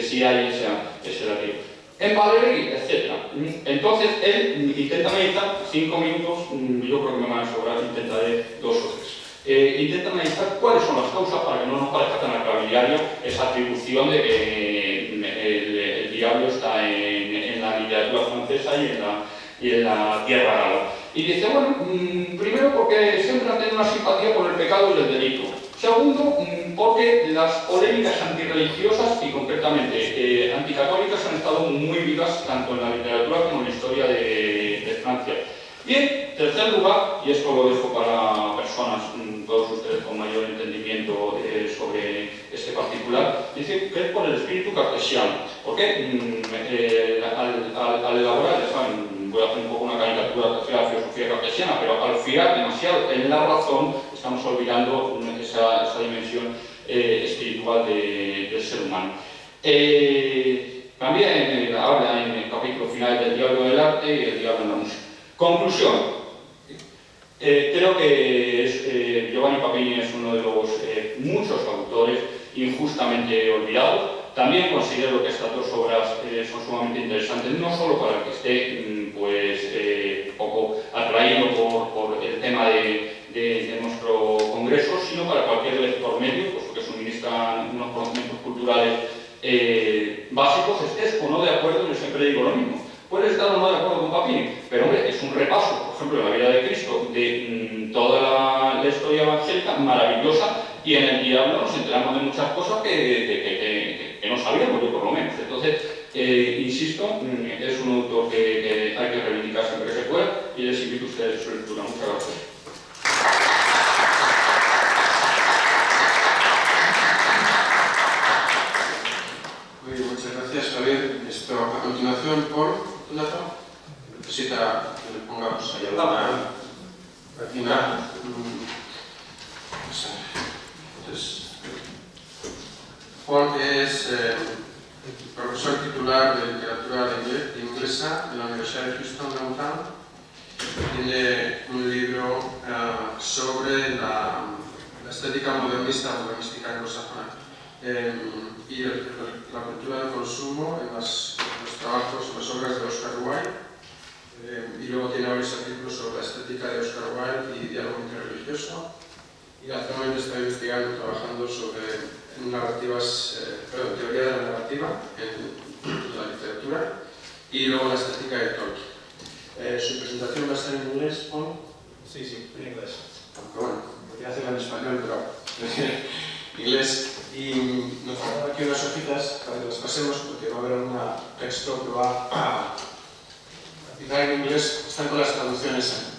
sí hay ese latido. En Valery, etc. Entonces, él intenta meditar 5 minutos, yo creo que me van a sobrar, intentaré 2 o 3. Intenta meditar cuáles son las causas para que no nos parezca tan atrabiliario esa atribución de que el diablo está en la literatura francesa y en la tierra gala. Y dice, bueno, primero porque siempre han tenido una simpatía por el pecado y el delito. Segundo, porque las polémicas antirreligiosas y concretamente anticatólicas han estado muy vivas tanto en la literatura como en la historia de Francia. Y en tercer lugar, y esto lo dejo para personas, todos ustedes con mayor entendimiento sobre este particular, dice que es por el espíritu cartesiano. Porque al elaborar, ya saben, voy a hacer un poco una caricatura de la filosofía cartesiana, pero al fiar demasiado en la razón, estamos olvidando esa dimensión espiritual del ser humano. También habla en el capítulo final del diablo del arte y el diablo en la música. Conclusión. Creo que Giovanni Papini es uno de los muchos autores injustamente olvidados. También considero que estas 2 obras son sumamente interesantes, no solo para el que esté un poco atraído por el tema de nuestro congreso, sino para cualquier lector medio, puesto que suministran unos conocimientos culturales básicos, estés o no de acuerdo. Yo siempre digo lo mismo. Puedes estar o no de acuerdo con Papini, pero hombre, es un repaso, por ejemplo, de la vida de Cristo, de toda la historia evangélica, maravillosa, y en el diablo nos enteramos de muchas cosas que no sabíamos, yo por lo menos. Entonces, insisto, es un autor que hay que reivindicar siempre que se pueda, y les invito a ustedes a su lectura. Muchas gracias. Muy bien, muchas gracias, Javier. Esto, a continuación, por tu dato, necesita que le pongamos ahí alguna página. Entonces, Paul es profesor titular de literatura inglesa de la Universidad de Houston Downtown. Tiene un libro sobre la estética modernística anglosajona y la cultura del consumo en los trabajos, en las obras de Oscar Wilde. Y luego tiene varios artículos sobre la estética de Oscar Wilde y diálogo interreligioso. Y actualmente está investigando, trabajando sobre teoría de la narrativa en la literatura y luego la estética de Tolkien. Su presentación va a ser en inglés, Paul. Sí, en inglés. Aunque bueno, podría hacerla en español, pero inglés. Y nos han dado aquí unas hojitas para que las pasemos porque va a haber un texto que va a citar en inglés. Están con las traducciones ahí.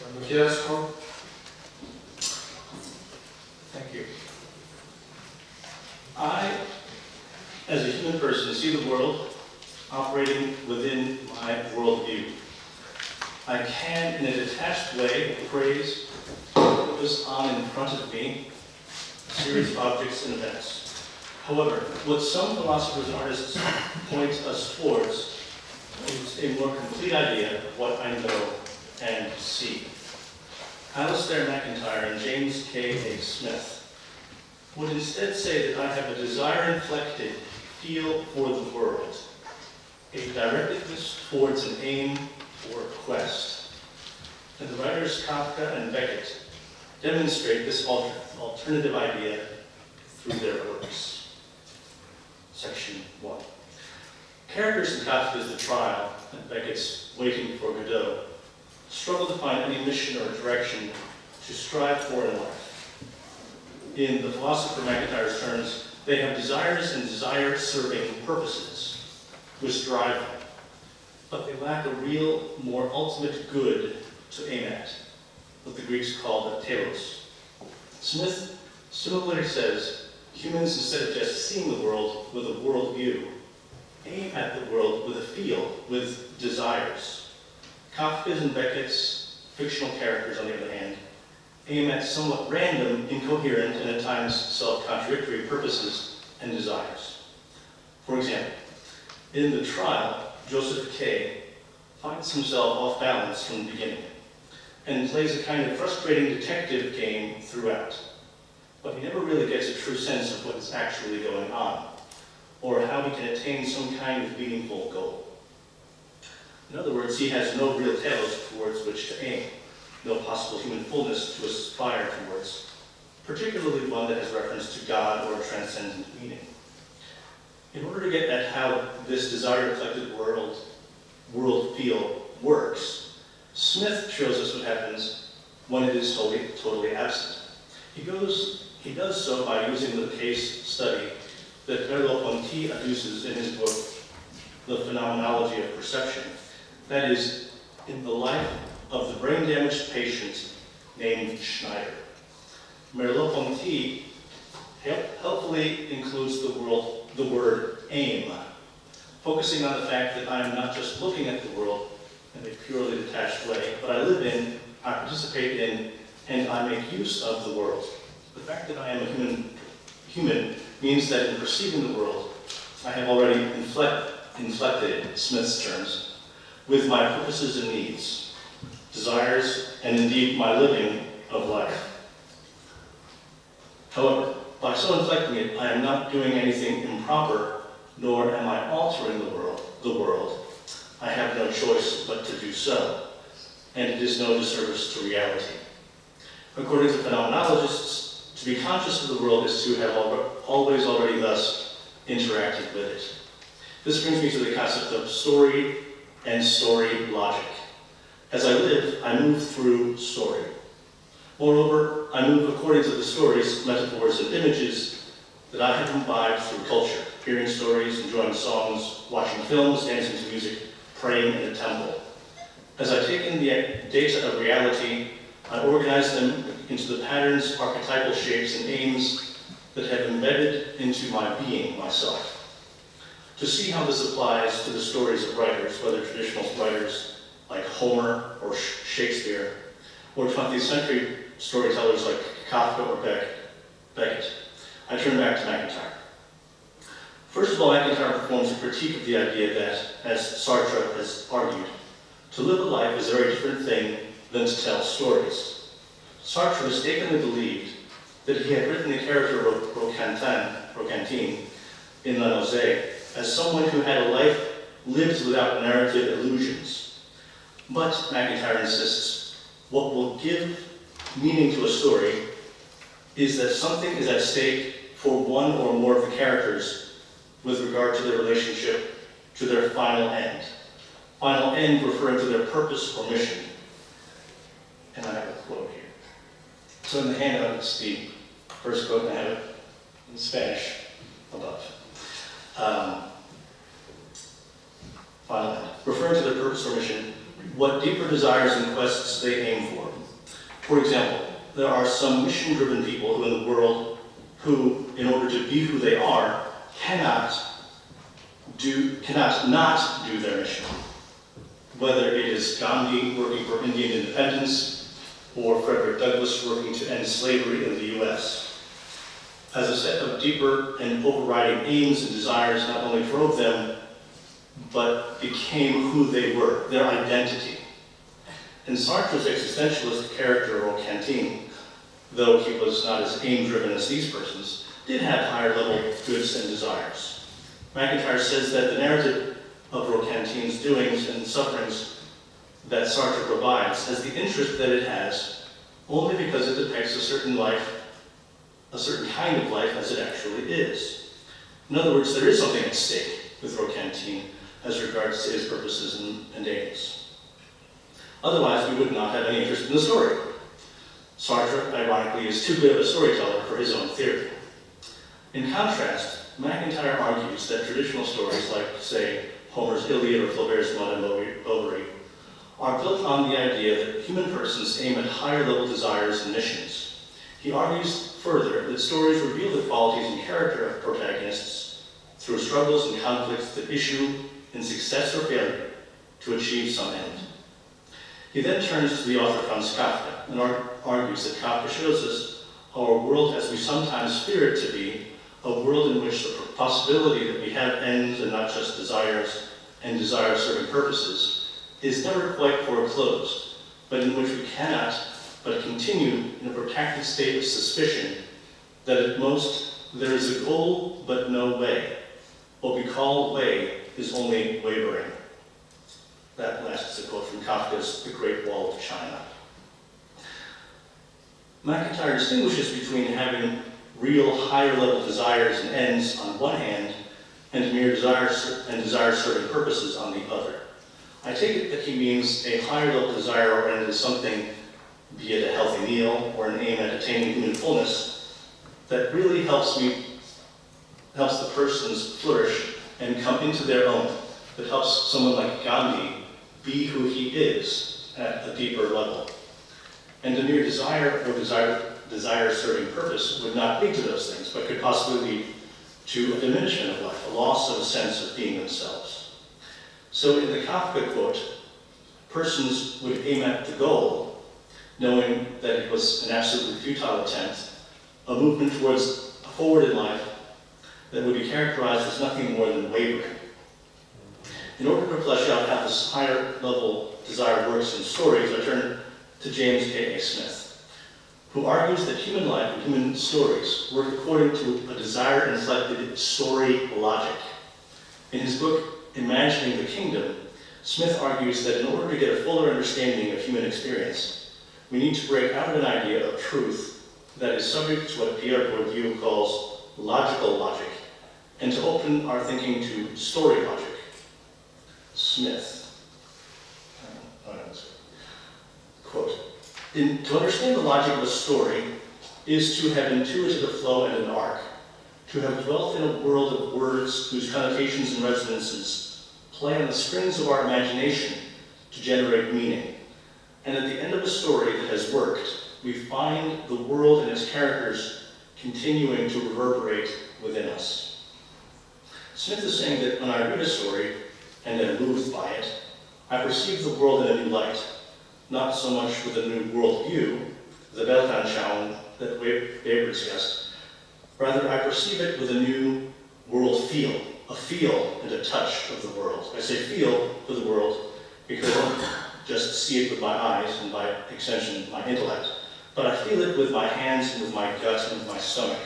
Cuando quieras, Paul. Thank you. I, as a human person, see the world operating within my worldview. I can, in a detached way, appraise what goes on in front of me, a series of objects and events. However, what some philosophers and artists point us towards is a more complete idea of what I know and see. Alistair MacIntyre and James K. A. Smith would instead say that I have a desire-inflected feel for the world, a directedness towards an aim or quest. And the writers Kafka and Beckett demonstrate this alternative idea through their works. Section 1. Characters in Kafka's The Trial and Beckett's Waiting for Godot struggle to find any mission or direction to strive for in life. In the philosopher MacIntyre's terms, they have desires and desire-serving purposes which drive them, but they lack a real, more ultimate good to aim at, what the Greeks called a telos. Smith similarly says, humans, instead of just seeing the world with a worldview, aim at the world with a feel, with desires. Kafka's and Beckett's fictional characters, on the other hand, aim at somewhat random, incoherent, and at times self-contradictory purposes and desires. For example, in The Trial, Joseph K. finds himself off balance from the beginning and plays a kind of frustrating detective game throughout. but he never really gets a true sense of what is actually going on, or how he can attain some kind of meaningful goal. In other words, he has no real tails towards which to aim, no possible human fullness to aspire towards, particularly one that has reference to God or transcendent meaning. In order to get at how this desire-reflected world feel works, Smith shows us what happens when it is totally absent. He does so by using the case study that Merleau-Ponty adduces in his book, The Phenomenology of Perception. That is, in the life of the brain-damaged patient named Schneider. Merleau-Ponty helpfully includes the word aim, focusing on the fact that I am not just looking at the world in a purely detached way, but I live in, I participate in, and I make use of the world. The fact that I am a human means that in perceiving the world, I have already inflected Smith's terms with my purposes and needs, desires, and indeed my living of life. However, by so inflecting it, I am not doing anything improper, nor am I altering the world. I have no choice but to do so, and it is no disservice to reality. According to phenomenologists, to be conscious of the world is to have always already thus interacted with it. This brings me to the concept of story and story logic. As I live, I move through story. Moreover, I move according to the stories, metaphors, and images that I have imbibed through culture, hearing stories, enjoying songs, watching films, dancing to music, praying in a temple. As I take in the data of reality, I organize them into the patterns, archetypal shapes, and aims that have embedded into my being, myself. To see how this applies to the stories of writers, whether traditional writers like Homer or Shakespeare, or 20th century storytellers like Kafka or Beckett, I turn back to MacIntyre. First of all, MacIntyre performs a critique of the idea that, as Sartre has argued, to live a life is a very different thing than to tell stories. Sartre mistakenly believed that he had written the character of Roquentin in La Nausée as someone who had a life lived without narrative illusions. But, MacIntyre insists, what will give meaning to a story is that something is at stake for one or more of the characters with regard to their relationship to their final end. Final end referring to their purpose or mission. And I have a quote here. So in the handout, it's the first quote, and I have it in Spanish above. Final end. Referring to their purpose or mission, what deeper desires and quests they aim for. For example, there are some mission-driven people who in the world who, in order to be who they are, cannot not do their mission. Whether it is Gandhi working for Indian independence or Frederick Douglass working to end slavery in the US. As a set of deeper and overriding aims and desires not only drove them, but became who they were, their identity. And Sartre's existentialist character, Roquentin, though he was not as aim-driven as these persons, did have higher-level goods and desires. MacIntyre says that the narrative of Roquentin's doings and sufferings that Sartre provides has the interest that it has only because it depicts a certain life, a certain kind of life as it actually is. In other words, there is something at stake with Roquentin as regards to his purposes and aims. Otherwise, we would not have any interest in the story. Sartre, ironically, is too good of a storyteller for his own theory. In contrast, MacIntyre argues that traditional stories like, say, Homer's Iliad or Flaubert's Madame Bovary are built on the idea that human persons aim at higher-level desires and missions. He argues further that stories reveal the qualities and character of protagonists through struggles and conflicts that issue in success or failure to achieve some end. He then turns to the author Franz Kafka and argues that Kafka shows us our world as we sometimes fear it to be, a world in which the possibility that we have ends and not just desires, and desire serving purposes, is never quite foreclosed, but in which we cannot but continue in a protracted state of suspicion that at most there is a goal but no way. What we call way is only wavering. That last is a quote from Kafka's The Great Wall of China. MacIntyre distinguishes between having real higher-level desires and ends on one hand, and mere desires and desire-serving purposes on the other. I take it that he means a higher-level desire or end is something, be it a healthy meal or an aim at attaining human fullness, that really helps the persons flourish and come into their own, that helps someone like Gandhi be who he is at a deeper level. And a mere desire or desire-serving purpose would not lead to those things, but could possibly lead to a diminishment of life, a loss of a sense of being themselves. So in the Kafka quote, persons would aim at the goal, knowing that it was an absolutely futile attempt, a movement towards a forward in life that would be characterized as nothing more than wavering. In order to flesh out how this higher level desire works in stories, I turn to James K.A. Smith, who argues that human life and human stories work according to a desire-inflected story logic. In his book, Imagining the Kingdom, Smith argues that in order to get a fuller understanding of human experience, we need to break out of an idea of truth that is subject to what Pierre Bourdieu calls logical logic, and to open our thinking to story logic. Smith, quote, to understand the logic of a story is to have intuited a flow and an arc, to have dwelt in a world of words whose connotations and resonances play on the strings of our imagination to generate meaning. And at the end of a story that has worked, we find the world and its characters continuing to reverberate within us. Smith is saying that when I read a story and am moved by it, I perceive the world in a new light, not so much with a new worldview, the Weltanschauung that Weber discussed. Rather, I perceive it with a new world feel, a feel and a touch of the world. I say feel for the world because I don't just see it with my eyes and by extension my intellect, but I feel it with my hands and with my gut and with my stomach.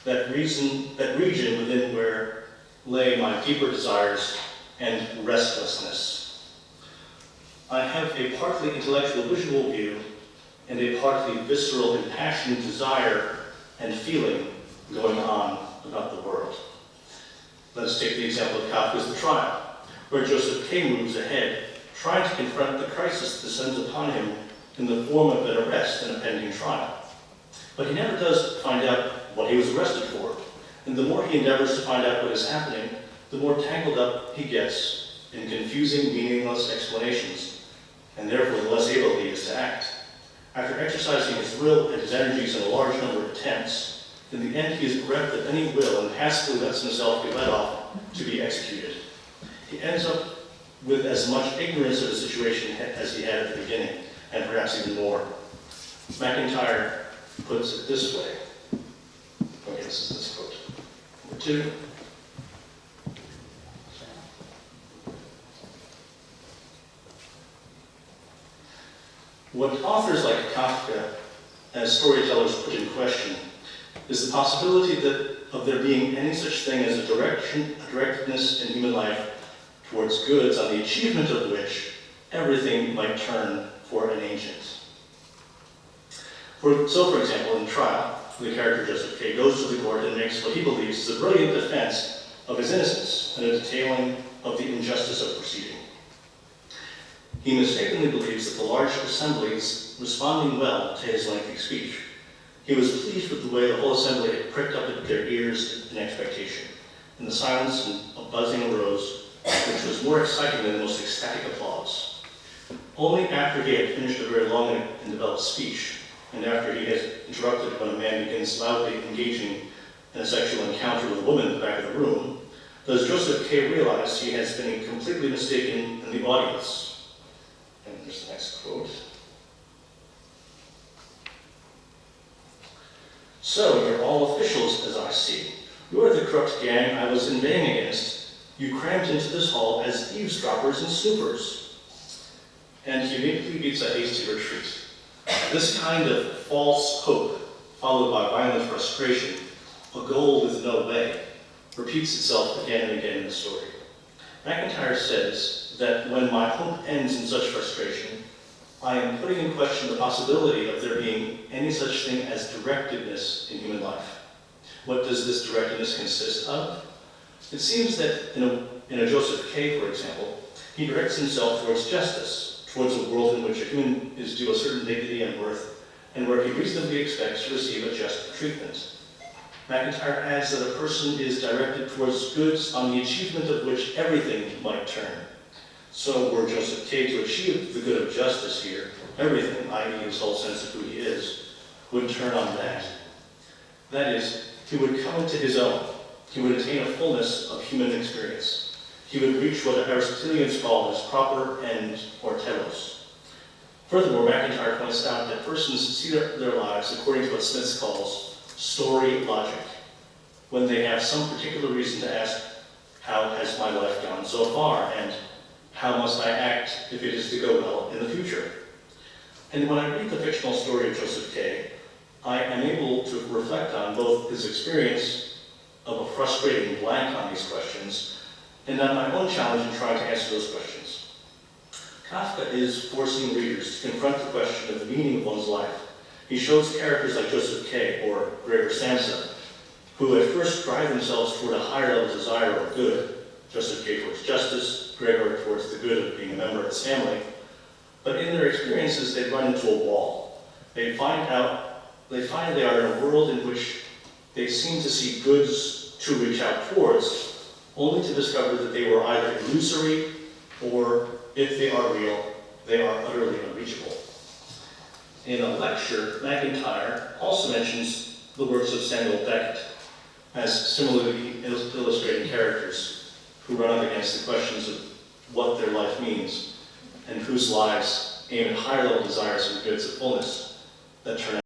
That region within where lay my deeper desires and restlessness. I have a partly intellectual visual view and a partly visceral impassioned desire and feeling going on about the world. Let us take the example of Kafka's The Trial, where Joseph K. moves ahead, trying to confront the crisis that descends upon him in the form of an arrest and a pending trial. But he never does find out what he was arrested for, and the more he endeavors to find out what is happening, the more tangled up he gets in confusing, meaningless explanations, and therefore the less able he is to act. After exercising his will and his energies in a large number of attempts, in the end he is bereft of any will and passively lets himself be led off to be executed. He ends up with as much ignorance of the situation as he had at the beginning, and perhaps even more. MacIntyre puts it this way. Okay, this is this quote. Number 2. What authors like Kafka, as storytellers, put in question is the possibility of there being any such thing as a directness in human life towards goods on the achievement of which everything might turn for an ancient. For example, in the trial, the character Joseph K. goes to the court and makes what he believes is a brilliant defense of his innocence and a detailing of the injustice of proceeding. He mistakenly believes that the large assembly is responding well to his lengthy speech. He was pleased with the way the whole assembly had pricked up their ears in expectation. In the silence, a buzzing arose, which was more exciting than the most ecstatic applause. Only after he had finished a very long and developed speech, and after he has interrupted when a man begins loudly engaging in a sexual encounter with a woman in the back of the room, does Joseph K. realize he has been completely mistaken in the audience. And here's the next quote. So, you're all officials, as I see. You are the corrupt gang I was inveighing against. You crammed into this hall as eavesdroppers and snoopers. And he immediately beats a hasty retreat. This kind of false hope, followed by violent frustration, frustration, a goal with no way, repeats itself again and again in the story. MacIntyre says that when my hope ends in such frustration, I am putting in question the possibility of there being any such thing as directedness in human life. What does this directedness consist of? It seems that in a Joseph K., for example, he directs himself towards justice, towards a world in which a human is due a certain dignity and worth, and where he reasonably expects to receive a just treatment. MacIntyre adds that a person is directed towards goods on the achievement of which everything might turn. So were Joseph K. to achieve the good of justice here, everything, i.e. his whole sense of who he is, would turn on that. That is, he would come into his own. He would attain a fullness of human experience. He would reach what Aristotelians call his proper end, or telos. Furthermore, MacIntyre points out that persons see their lives according to what Smith calls story logic, when they have some particular reason to ask, how has my life gone so far, and how must I act if it is to go well in the future? And when I read the fictional story of Joseph K., I am able to reflect on both his experience of a frustrating blank on these questions, and on my own challenge in trying to answer those questions. Kafka is forcing readers to confront the question of the meaning of one's life. He shows characters like Joseph K. or Gregor Samsa, who at first drive themselves toward a higher level desire of good, Joseph K. towards justice, Gregor towards the good of being a member of his family, but in their experiences they run into a wall. They find they are in a world in which they seem to see goods to reach out towards, only to discover that they were either illusory or, if they are real, they are utterly unreachable. In a lecture, MacIntyre also mentions the works of Samuel Beckett as similarly illustrating characters who run up against the questions of what their life means and whose lives aim at higher level desires and goods of fullness that turn